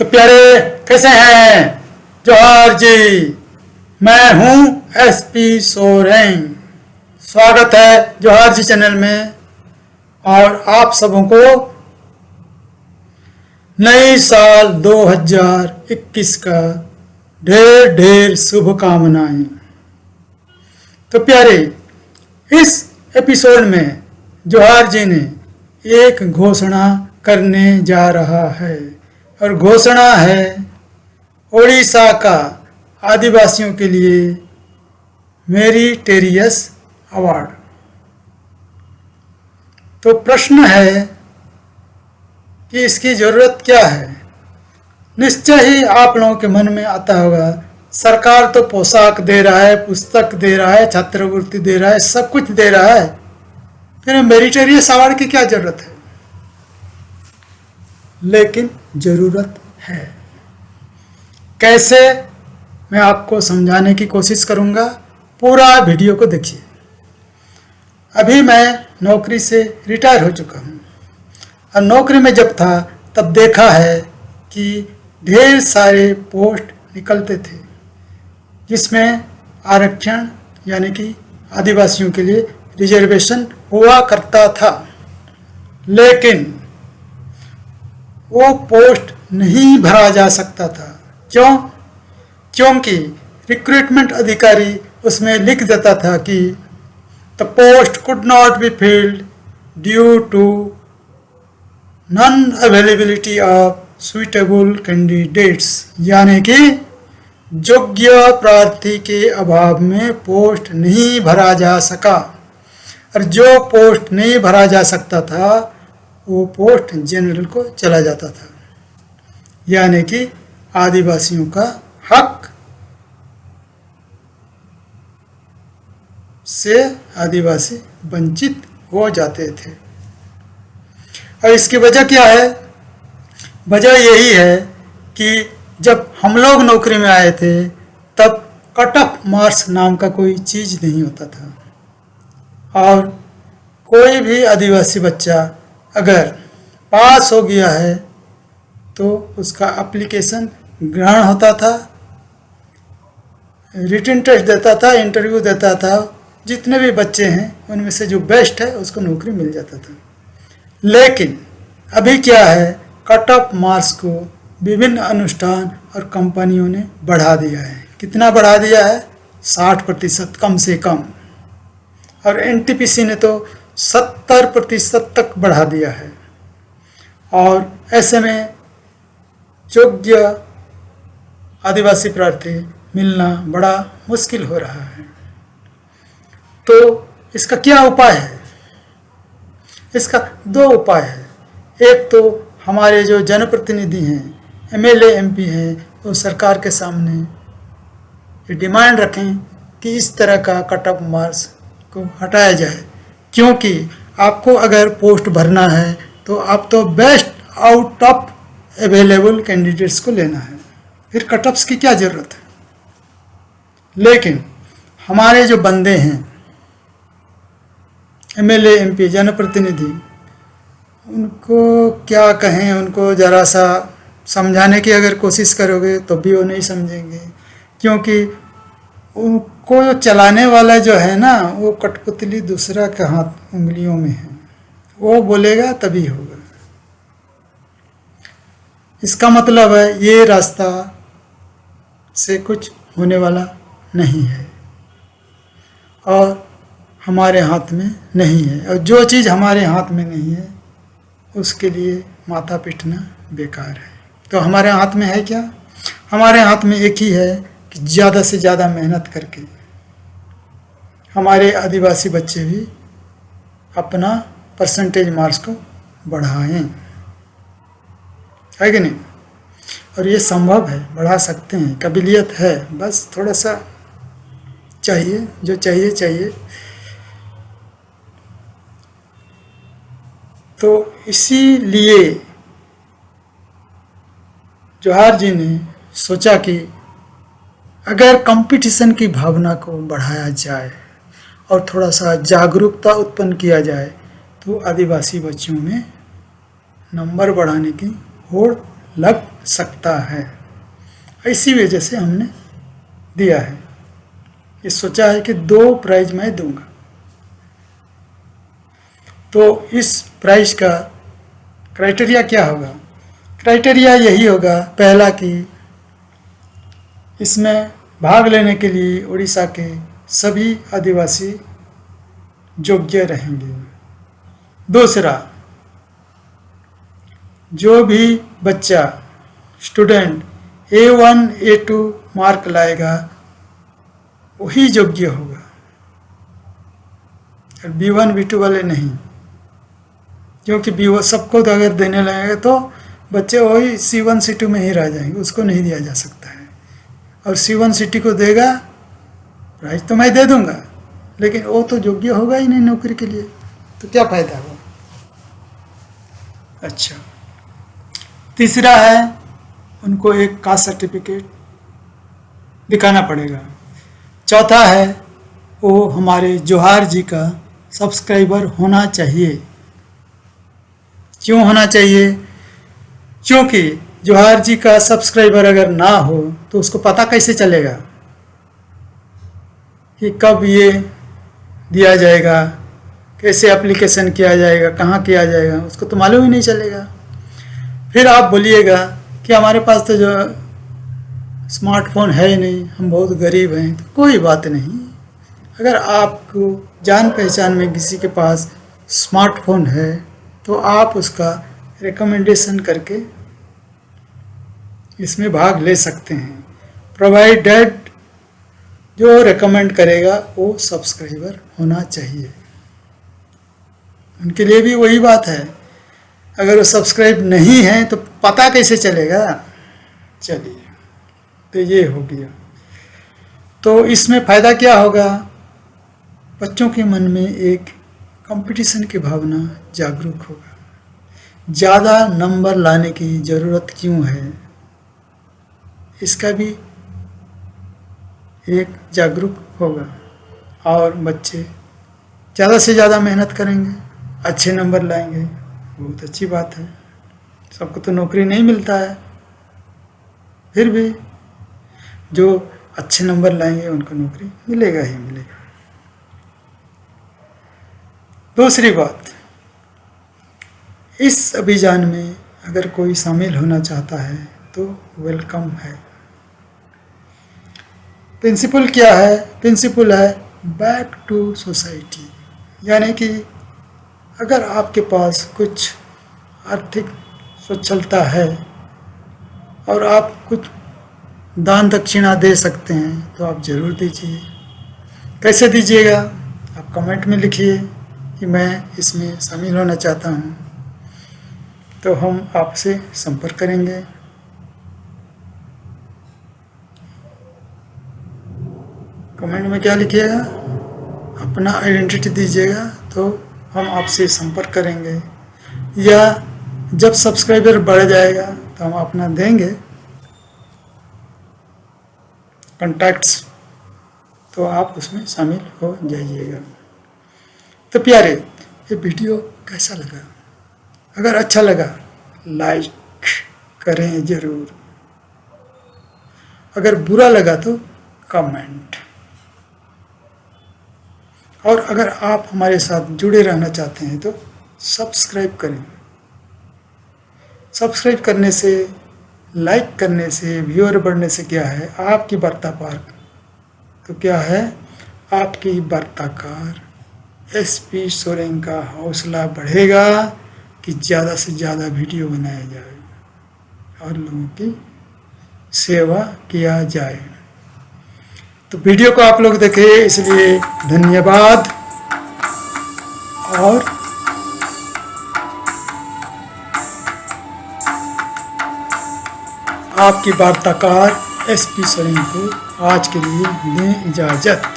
तो प्यारे कैसे हैं? जोहार जी। मैं हूं SP सोरेन। स्वागत है जोहार जी चैनल में। और आप सबों को नई साल 2021 का ढेर ढेर शुभकामनाएं। तो प्यारे, इस एपिसोड में जोहार जी ने एक घोषणा करने जा रहा है और घोषणा है ओडिशा का आदिवासियों के लिए मेरिटेरियस अवार्ड। तो प्रश्न है कि इसकी ज़रूरत क्या है। निश्चय ही आप लोगों के मन में आता होगा, सरकार तो पोशाक दे रहा है, पुस्तक दे रहा है, छात्रवृत्ति दे रहा है, सब कुछ दे रहा है, फिर मेरिटेरियस अवार्ड की क्या ज़रूरत है। लेकिन ज़रूरत है। कैसे, मैं आपको समझाने की कोशिश करूंगा। पूरा वीडियो को देखिए। अभी मैं नौकरी से रिटायर हो चुका हूं और नौकरी में जब था तब देखा है कि ढेर सारे पोस्ट निकलते थे जिसमें आरक्षण यानी कि आदिवासियों के लिए रिजर्वेशन हुआ करता था, लेकिन वो पोस्ट नहीं भरा जा सकता था। क्यों? क्योंकि रिक्रूटमेंट अधिकारी उसमें लिख देता था कि the post could not be filled due to non availability of suitable candidates, यानी कि योग्य प्रार्थी के अभाव में पोस्ट नहीं भरा जा सका। और जो पोस्ट नहीं भरा जा सकता था वो पोस्ट जनरल को चला जाता था, यानी कि आदिवासियों का हक से आदिवासी वंचित हो जाते थे। और इसकी वजह क्या है? वजह यही है कि जब हम लोग नौकरी में आए थे तब कट ऑफ मार्क्स नाम का कोई चीज़ नहीं होता था और कोई भी आदिवासी बच्चा अगर पास हो गया है तो उसका एप्लीकेशन ग्रहण होता था, रिटन टेस्ट देता था, इंटरव्यू देता था। जितने भी बच्चे हैं उनमें से जो बेस्ट है उसको नौकरी मिल जाता था। लेकिन अभी क्या है, कट ऑफ मार्क्स को विभिन्न अनुष्ठान और कंपनियों ने बढ़ा दिया है। कितना बढ़ा दिया है? 60% कम से कम। और NTPC ने तो 70% तक बढ़ा दिया है। और ऐसे में योग्य आदिवासी प्रार्थी मिलना बड़ा मुश्किल हो रहा है। तो इसका क्या उपाय है? इसका दो उपाय है। एक तो हमारे जो जनप्रतिनिधि हैं, MLA MP हैं, वो सरकार के सामने ये डिमांड रखें कि इस तरह का कट ऑफ मार्क्स को हटाया जाए। क्योंकि आपको अगर पोस्ट भरना है तो आप तो best out of available candidates को लेना है, फिर कट ऑफ्स की क्या ज़रूरत है। लेकिन हमारे जो बंदे हैं, MLA MP जनप्रतिनिधि, उनको क्या कहें, उनको ज़रा सा समझाने की अगर कोशिश करोगे तो भी वो नहीं समझेंगे। क्योंकि उनको चलाने वाला जो है ना, वो कठपुतली दूसरा के हाथ उंगलियों में है, वो बोलेगा तभी होगा। इसका मतलब है ये रास्ता से कुछ होने वाला नहीं है और हमारे हाथ में नहीं है। और जो चीज़ हमारे हाथ में नहीं है उसके लिए माथा पीटना बेकार है। तो हमारे हाथ में है क्या? हमारे हाथ में एक ही है कि ज़्यादा से ज़्यादा मेहनत करके हमारे आदिवासी बच्चे भी अपना परसेंटेज मार्क्स को बढ़ाएं, है कि नहीं? और ये संभव है, बढ़ा सकते हैं, काबिलियत है, बस थोड़ा सा चाहिए, जो चाहिए। तो इसीलिए जोहार जी ने सोचा कि अगर कंपटीशन की भावना को बढ़ाया जाए और थोड़ा सा जागरूकता उत्पन्न किया जाए तो आदिवासी बच्चों में नंबर बढ़ाने की होड़ लग सकता है। इसी वजह से हमने दिया है। ये सोचा है कि 2 प्राइज मैं दूंगा। तो इस प्राइज का क्राइटेरिया क्या होगा? क्राइटेरिया यही होगा, पहला कि इसमें भाग लेने के लिए उड़ीसा के सभी आदिवासी योग्य रहेंगे। दूसरा, जो भी बच्चा स्टूडेंट A1 A2 मार्क लाएगा वही योग्य होगा, B1 B2 वाले नहीं। क्योंकि B1 सबको तो अगर देने लगेगा तो बच्चे वही C1 C2 में ही रह जाएंगे, उसको नहीं दिया जा सकता है। और C1 C2 को देगा प्राइज तो मैं दे दूंगा, लेकिन वो तो योग्य होगा ही नहीं नौकरी के लिए, तो क्या फायदा होगा। अच्छा, तीसरा है उनको एक कास्ट सर्टिफिकेट दिखाना पड़ेगा। चौथा है वो हमारे जोहार जी का सब्सक्राइबर होना चाहिए। क्यों होना चाहिए? क्योंकि जोहार जी का सब्सक्राइबर अगर ना हो तो उसको पता कैसे चलेगा कि कब ये दिया जाएगा, कैसे एप्लीकेशन किया जाएगा, कहाँ किया जाएगा, उसको तो मालूम ही नहीं चलेगा। फिर आप बोलिएगा कि हमारे पास तो जो स्मार्टफोन है ही नहीं, हम बहुत गरीब हैं। तो कोई बात नहीं, अगर आपको जान पहचान में किसी के पास स्मार्टफोन है तो आप उसका रिकमेंडेशन करके इसमें भाग ले सकते हैं, प्रोवाइडेड जो रिकमेंड करेगा वो सब्सक्राइबर होना चाहिए। उनके लिए भी वही बात है, अगर वो सब्सक्राइब नहीं है तो पता कैसे चलेगा। चलिए, तो ये हो गया। तो इसमें फ़ायदा क्या होगा? बच्चों के मन में एक कंपटीशन की भावना जागरूक होगा। ज़्यादा नंबर लाने की ज़रूरत क्यों है, इसका भी एक जागरूक होगा और बच्चे ज़्यादा से ज़्यादा मेहनत करेंगे, अच्छे नंबर लाएंगे। बहुत अच्छी बात है। सबको तो नौकरी नहीं मिलता है, फिर भी जो अच्छे नंबर लाएंगे उनको नौकरी मिलेगा ही मिलेगा। दूसरी बात, इस अभियान में अगर कोई शामिल होना चाहता है तो वेलकम है। प्रिंसिपल क्या है? प्रिंसिपल है बैक टू सोसाइटी, यानी कि अगर आपके पास कुछ आर्थिक सच्छलता है और आप कुछ दान दक्षिणा दे सकते हैं तो आप ज़रूर दीजिए। कैसे दीजिएगा? आप कमेंट में लिखिए कि मैं इसमें शामिल होना चाहता हूँ, तो हम आपसे संपर्क करेंगे। कमेंट में क्या लिखिएगा? अपना आइडेंटिटी दीजिएगा तो हम आपसे संपर्क करेंगे, या जब सब्सक्राइबर बढ़ जाएगा तो हम अपना देंगे कॉन्टैक्ट्स, तो आप उसमें शामिल हो जाइएगा। तो प्यारे, ये वीडियो कैसा लगा? अगर अच्छा लगा लाइक करें ज़रूर, अगर बुरा लगा तो कमेंट, और अगर आप हमारे साथ जुड़े रहना चाहते हैं तो सब्सक्राइब करें। सब्सक्राइब करने से, लाइक करने से, व्यूअर बढ़ने से क्या है? आपकी वार्ता पार तो क्या है? आपकी वार्ताकार SP सोरेन का हौसला बढ़ेगा कि ज़्यादा से ज़्यादा वीडियो बनाया जाए और लोगों की सेवा किया जाए। तो वीडियो को आप लोग देखें, इसलिए धन्यवाद। और आपकी वार्ताकार SP सोरेन को आज के लिए दें इजाज़त।